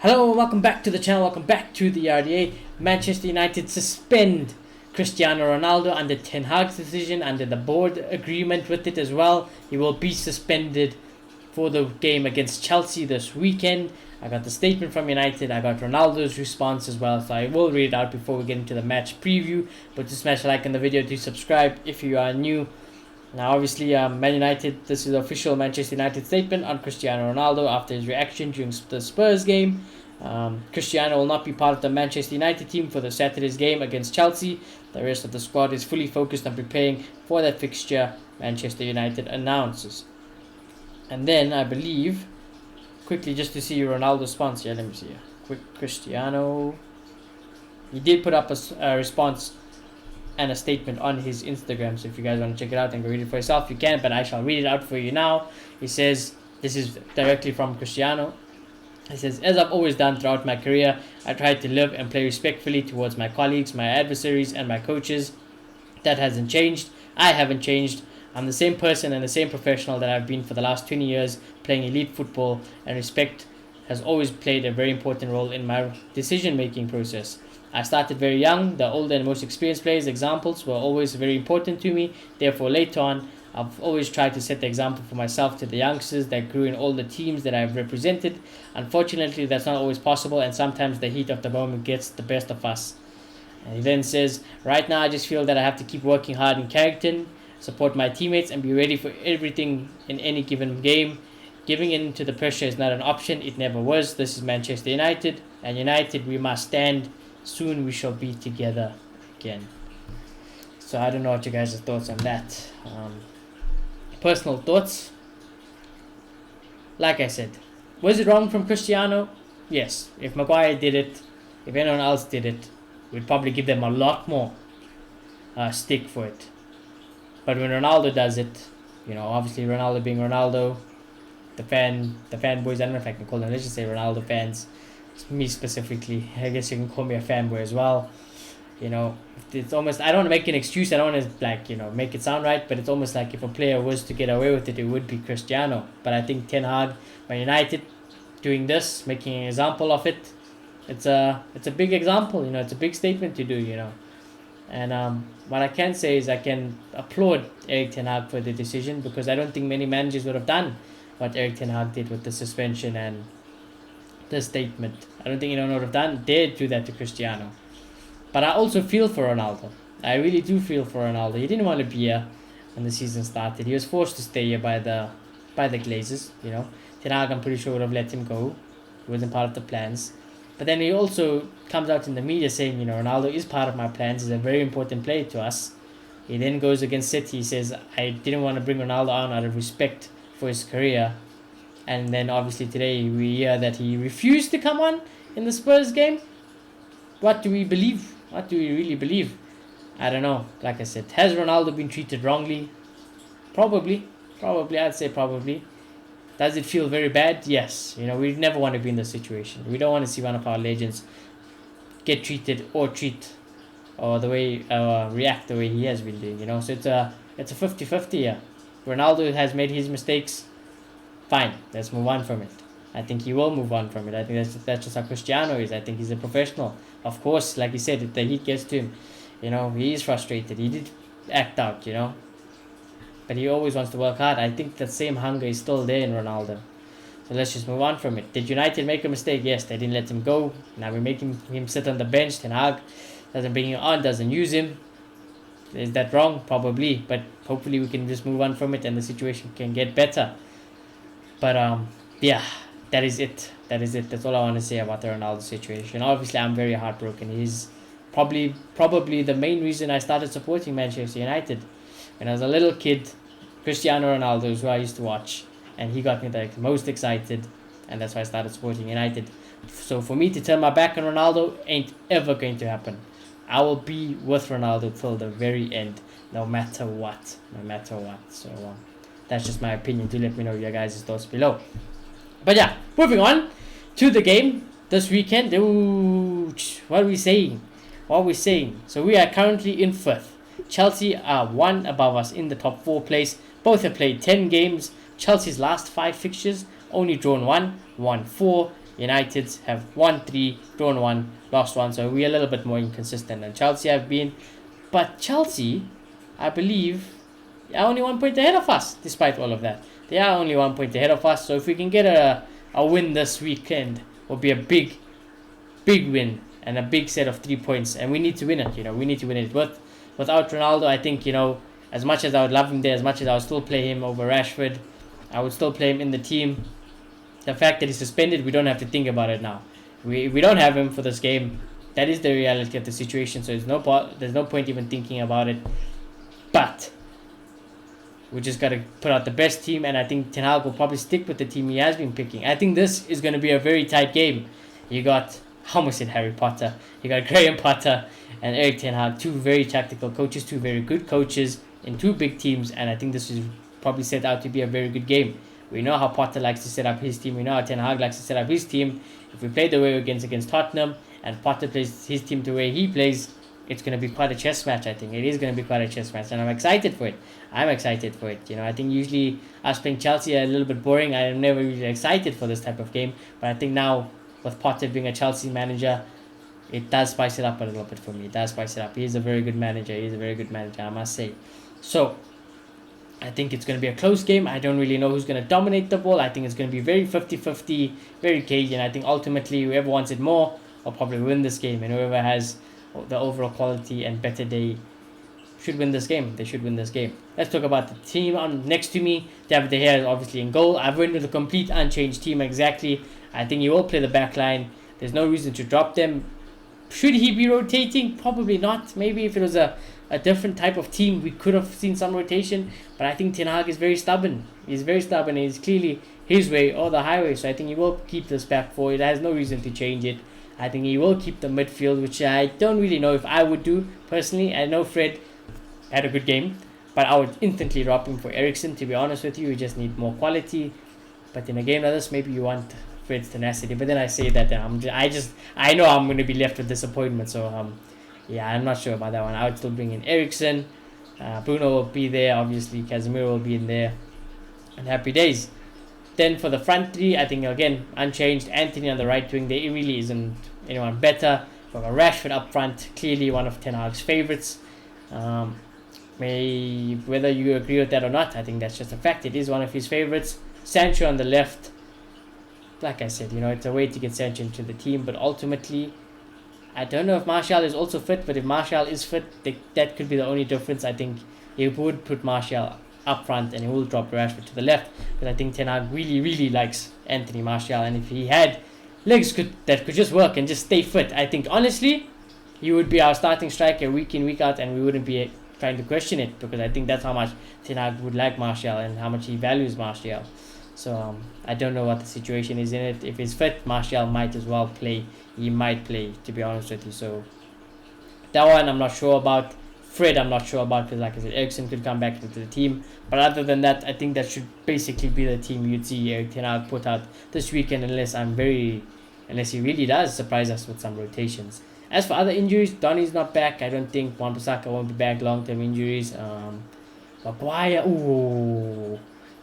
Hello, welcome back to the channel, welcome back to the RDA. Manchester United suspend Cristiano Ronaldo under Ten Hag's decision, under the board agreement with it as well. He will be suspended for the game against Chelsea this weekend. I got the statement from United, I got Ronaldo's response as well, so I will read it out before we get into the match preview. But just smash a like on the video, do subscribe if you are new. Now, obviously, Man United, this is the official Manchester United statement on Cristiano Ronaldo after his reaction during the Spurs game. Cristiano will not be part of the Manchester United team for the Saturday's game against Chelsea. The rest of the squad is fully focused on preparing for that fixture, Manchester United announces. And then, I believe, quickly just to see Ronaldo's response here, let me see here. Quick Cristiano. He did put up a response and a statement on his Instagram, so if you guys want to check it out and go read it for yourself, you can, but I shall read it out for you now. He says, this is directly from Cristiano. He says, as I've always done throughout my career, I try to live and play respectfully towards my colleagues, my adversaries, and my coaches. That hasn't changed. I haven't changed. I'm the same person and the same professional that I've been for the last 20 years playing elite football, and respect has always played a very important role in my decision-making process. I started very young. The older and most experienced players' examples were always very important to me. Therefore, later on, I've always tried to set the example for myself to the youngsters that grew in all the teams that I've represented. Unfortunately, that's not always possible, and sometimes the heat of the moment gets the best of us. And he then says, right now I just feel that I have to keep working hard in Carrington, support my teammates, and be ready for everything in any given game. Giving in to the pressure is not an option. It never was. This is Manchester United, and United we must stand. Soon we shall be together again. So I don't know what you guys' thoughts on that. Personal thoughts. Like I said, was it wrong from Cristiano? Yes. If Maguire did it, if anyone else did it, we'd probably give them a lot more stick for it. But when Ronaldo does it, obviously Ronaldo being Ronaldo, the fanboys, I don't know if I can call them, let's just say Ronaldo fans, me specifically, I guess you can call me a fanboy as well. It's almost, I don't want to make an excuse, I don't want to make it sound right, but it's almost like if a player was to get away with it, it would be Cristiano. But I think Ten Hag, Man United, doing this, making an example of it, it's a big example, it's a big statement to do, And what I can say is I can applaud Erik Ten Hag for the decision, because I don't think many managers would have done what Erik Ten Hag did with the suspension and the statement. I don't think anyone would have dared do that to Cristiano. But I also feel for Ronaldo. I really do feel for Ronaldo. He didn't want to be here when the season started. He was forced to stay here by the Glazers. Ten Hag, I'm pretty sure, would have let him go. He wasn't part of the plans. But then he also comes out in the media saying, Ronaldo is part of my plans. He's a very important player to us. He then goes against City. He says, I didn't want to bring Ronaldo on out of respect for his career. And then obviously today we hear that he refused to come on in the Spurs game. What do we believe? What do we really believe? I don't know. Like I said, has Ronaldo been treated wrongly? Probably. I'd say probably. Does it feel very bad? Yes. We never want to be in this situation. We don't want to see one of our legends get treated or react the way he has been doing. So it's a 50-50 here. Ronaldo has made his mistakes. Fine, let's move on from it. I think he will move on from it. I think that's just how Cristiano is. I think he's a professional. Of course, like he said, if the heat gets to him, he is frustrated. He did act out, but he always wants to work hard. I think that same hunger is still there in Ronaldo. So let's just move on from it. Did United make a mistake? Yes, they didn't let him go. Now we're making him sit on the bench. Ten Hag doesn't bring him on, doesn't use him. Is that wrong? Probably. But hopefully we can just move on from it and the situation can get better. But yeah, that is it. That's all I want to say about the Ronaldo situation. Obviously, I'm very heartbroken. He's probably the main reason I started supporting Manchester United. When I was a little kid, Cristiano Ronaldo is who I used to watch, and he got me the most excited, and that's why I started supporting United. So for me to turn my back on Ronaldo ain't ever going to happen. I will be with Ronaldo till the very end, no matter what. So that's just my opinion. Do let me know your guys' thoughts below. But yeah, moving on to the game this weekend. Ooh, what are we saying? So we are currently in 5th. Chelsea are 1 above us in the top 4 place. Both have played 10 games. Chelsea's last 5 fixtures, only drawn 1, won 4, United have won 3, drawn 1, lost 1, so we're a little bit more inconsistent than Chelsea have been. But Chelsea, I believe, are only 1 point ahead of us, despite all of that. They are only 1 point ahead of us, so if we can get a win this weekend, it will be a big win and a big set of 3 points, and we need to win it. We need to win it. Without Ronaldo, I think, as much as I would love him there, as much as I would still play him over Rashford, I would still play him in the team. The fact that he's suspended, we don't have to think about it now. We don't have him for this game. That is the reality of the situation, so there's no point even thinking about it. But we just got to put out the best team, and I think Ten Hag will probably stick with the team he has been picking. I think this is going to be a very tight game. You got, I almost said Harry Potter. You got Graham Potter and Erik Ten Hag, 2 very tactical coaches, 2 very good coaches in 2 big teams, and I think this is probably set out to be a very good game. We know how Potter likes to set up his team. We know how Ten Hag likes to set up his team. If we play the way against Tottenham and Potter plays his team the way he plays, it's going to be quite a chess match, I think. It is going to be quite a chess match, and I'm excited for it. I think usually us playing Chelsea are a little bit boring. I am never really excited for this type of game, but I think now with Potter being a Chelsea manager, it does spice it up a little bit for me. It does spice it up. He's a very good manager. I must say. So I think it's going to be a close game. I don't really know who's going to dominate the ball. I think it's going to be very 50-50, very cagey, and I think ultimately whoever wants it more will probably win this game, and whoever has the overall quality and better day should win this game. They should win this game. Let's talk about the team on next to me. David De Gea is obviously in goal. I've went with a complete unchanged team exactly. I think he will play the back line. There's no reason to drop them. Should he be rotating? Probably not. Maybe if it was a different type of team, we could have seen some rotation. But I think Ten Hag is very stubborn. He's very stubborn. He's clearly his way or the highway. So I think he will keep this back four. It has no reason to change it. I think he will keep the midfield, which I don't really know if I would do personally. I know Fred had a good game, but I would instantly drop him for Eriksen. To be honest with you, you just need more quality. But in a game like this, maybe you want Fred's tenacity. But then I say that I know I'm going to be left with disappointment. So yeah, I'm not sure about that one. I would still bring in Eriksen. Bruno will be there. Obviously, Casemiro will be in there. And happy days. Then for the front three, I think again unchanged. Anthony on the right wing. There really isn't anyone better. We've got Rashford up front. Clearly one of Ten Hag's favourites. Whether you agree with that or not, I think that's just a fact. It is one of his favourites. Sancho on the left. Like I said, it's a way to get Sancho into the team, but ultimately, I don't know if Martial is also fit. But if Martial is fit, that could be the only difference. I think he would put Martial up front and he will drop Rashford to the left. But I think Ten Hag really, really likes Anthony Martial, and if he had legs that could just work and just stay fit, I think honestly, he would be our starting striker week in, week out, and we wouldn't be trying to question it, because I think that's how much Ten Hag would like Martial and how much he values Martial. So I don't know what the situation is in it. If he's fit, Martial might as well play. He might play, to be honest with you. So that one I'm not sure about. Fred I'm not sure about, because like I said, Eriksen could come back into the team. But other than that, I think that should basically be the team you'd see Erik Ten Hag put out this weekend, unless he really does surprise us with some rotations. As for other injuries, Donny's not back. I don't think Wan-Bissaka won't be back. Long-term injuries. Maguire,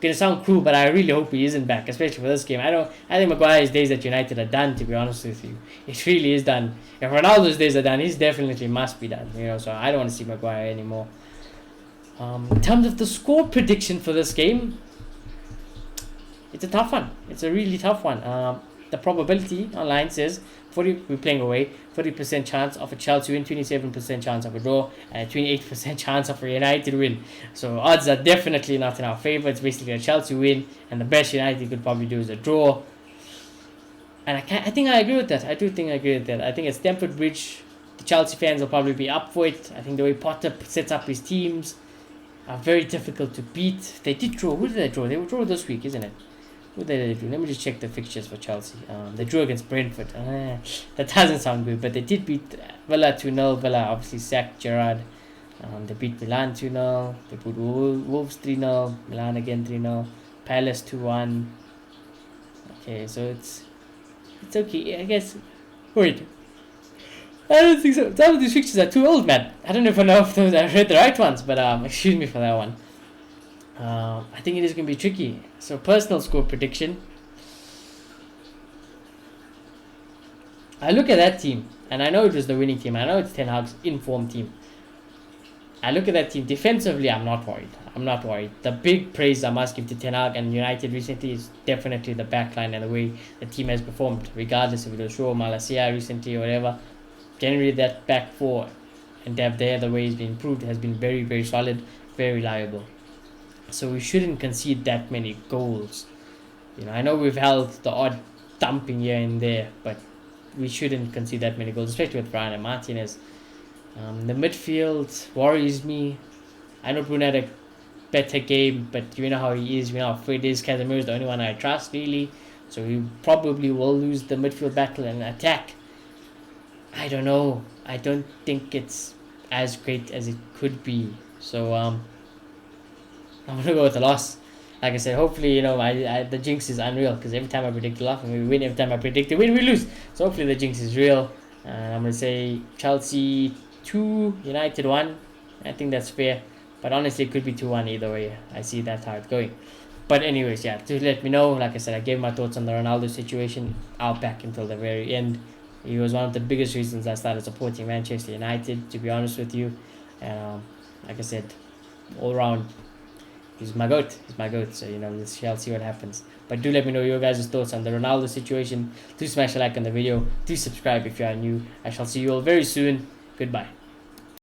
gonna sound cruel, but I really hope he isn't back, especially for this game. I think Maguire's days at United are done, to be honest with you. It really is done. If Ronaldo's days are done, his definitely must be done. So I don't want to see Maguire anymore. In terms of the score prediction for this game, it's a tough one. It's a really tough one. The probability online says we're playing away, 40% chance of a Chelsea win, 27% chance of a draw, and a 28% chance of a United win. So odds are definitely not in our favour. It's basically a Chelsea win, and the best United could probably do is a draw. And I think I agree with that. I do think I agree with that. I think at Stamford Bridge, the Chelsea fans will probably be up for it. I think the way Potter sets up his teams are very difficult to beat. They did draw. Who did they draw? They will draw this week, isn't it? What did they do? Let me just check the fixtures for Chelsea. They drew against Brentford. That doesn't sound good, but they did beat Villa 2-0. Villa obviously sacked Gerrard. They beat Milan 2-0. They beat Wolves 3-0. Milan again 3-0. Palace 2-1. Okay, so it's okay, I guess. Wait. I don't think so. Some of these fixtures are too old, man. I don't know if I read the right ones, but excuse me for that one. I think it is going to be tricky. So personal score prediction. I look at that team, and I know it was the winning team. I know it's Ten Hag's informed team. I look at that team defensively. I'm not worried. I'm not worried. The big praise I must give to Ten Hag and United recently is definitely the backline and the way the team has performed, regardless if it was Shaw, Malacia recently or whatever. Generally, that back four and depth there, the way it's been improved, has been very, very solid, very reliable. So we shouldn't concede that many goals. I know we've held the odd thumping here and there, but we shouldn't concede that many goals, especially with Brian and Martinez. The midfield worries me. I know Bruno had a better game, but you know how he is. You know how Fred is. Casemiro is the only one I trust, really. So we probably will lose the midfield battle and attack. I don't know. I don't think it's as great as it could be. So I'm gonna go with the loss. Like I said, hopefully, the jinx is unreal because every time I predict a loss and we win, every time I predict a win, we lose. So hopefully the jinx is real. And I'm gonna say Chelsea 2, United 1. I think that's fair. But honestly, it could be 2-1 either way. I see that how it's going. But anyways, yeah, to let me know. Like I said, I gave my thoughts on the Ronaldo situation. I'll back until the very end. He was one of the biggest reasons I started supporting Manchester United, to be honest with you. And like I said, all round, he's my goat. He's my goat. So, we shall see what happens. But do let me know your guys' thoughts on the Ronaldo situation. Do smash a like on the video. Do subscribe if you are new. I shall see you all very soon. Goodbye.